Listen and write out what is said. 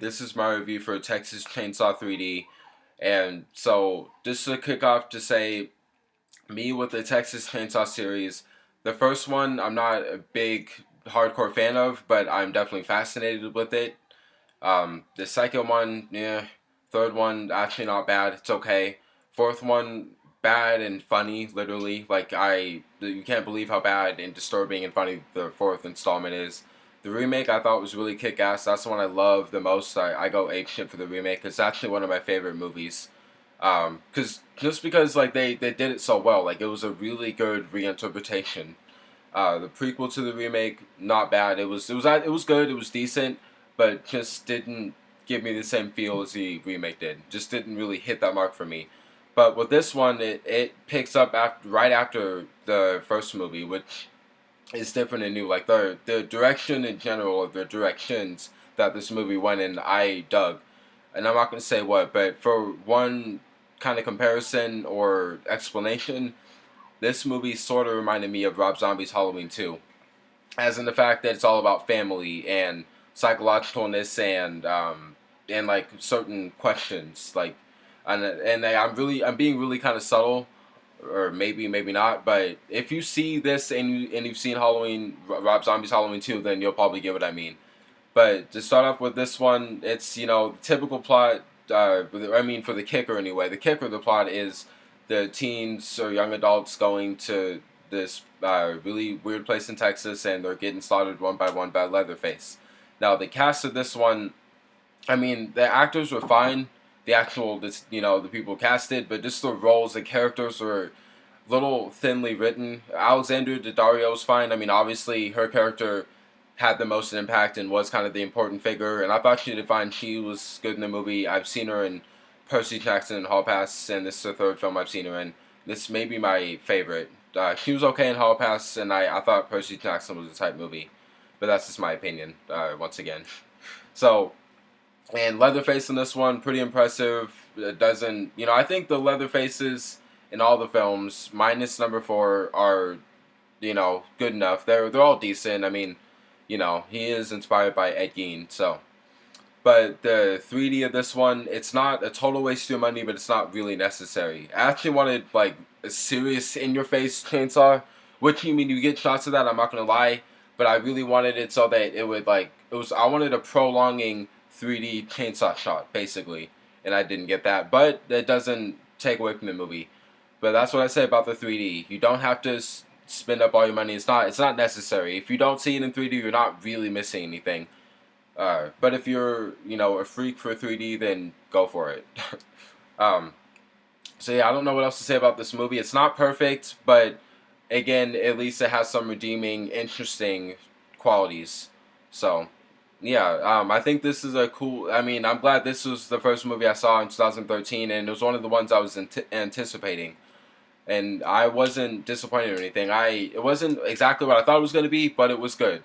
This is my review for Texas Chainsaw 3D. And so, just to kick off, to say, me with the Texas Chainsaw series, the first one I'm not a big hardcore fan of, but I'm definitely fascinated with it. The second one, yeah. Third one, actually not bad. It's okay. Fourth one, bad and funny, literally. You can't believe how bad and disturbing and funny the fourth installment is. The remake I thought was really kick ass. That's the one I love the most. I go ape shit for the remake. It's actually one of my favorite movies. Just because they did it so well. Like it was a really good reinterpretation. The prequel to the remake, not bad. It was good. It was decent, but just didn't give me the same feel as the remake did. Just didn't really hit that mark for me. But with this one, it picks up right after the first movie, which is different and new. Like the direction in general, the directions that this movie went in, I dug. And I'm not gonna say what, but for one kind of comparison or explanation, this movie sort of reminded me of Rob Zombie's Halloween 2, as in the fact that it's all about family and psychologicalness and like certain questions I'm being really kind of subtle, or maybe not, but if you see this and you've seen Rob Zombie's Halloween 2, then you'll probably get what I mean. But to start off with this one, it's typical plot. For the kicker anyway. The kicker of the plot is the teens or young adults going to this really weird place in Texas, and they're getting slaughtered one by one by Leatherface. Now the cast of this one, the actors were fine. The people casted, but just the roles, the characters were little thinly written. Alexandra Daddario was fine. Obviously her character had the most impact and was kind of the important figure, and I thought she did fine. She was good in the movie. I've seen her in Percy Jackson and Hall Pass, and this is the third film I've seen her in. This may be my favorite. She was okay in Hall Pass, and I thought Percy Jackson was a type movie, but that's just my opinion. Once again, so and Leatherface in this one, pretty impressive. It doesn't, I think the Leatherfaces in all the films, minus number four, are, good enough. They're all decent. He is inspired by Ed Gein, so. But the 3D of this one, it's not a total waste of your money, but it's not really necessary. I actually wanted like a serious in-your-face chainsaw, which you get shots of that. I'm not gonna lie, but I really wanted it so that it would I wanted a prolonging 3D chainsaw shot basically, and I didn't get that. But that doesn't take away from the movie. But that's what I say about the 3D. You don't have to spend up all your money. It's not necessary. If you don't see it in 3D, you're not really missing anything. But if you're, a freak for 3D, then go for it. um, so yeah, I don't know what else to say about this movie. It's not perfect, but again, at least it has some redeeming, interesting qualities. So yeah, I think this is a cool. I'm glad this was the first movie I saw in 2013, and it was one of the ones I was anticipating. And I wasn't disappointed or anything. It wasn't exactly what I thought it was going to be, but it was good.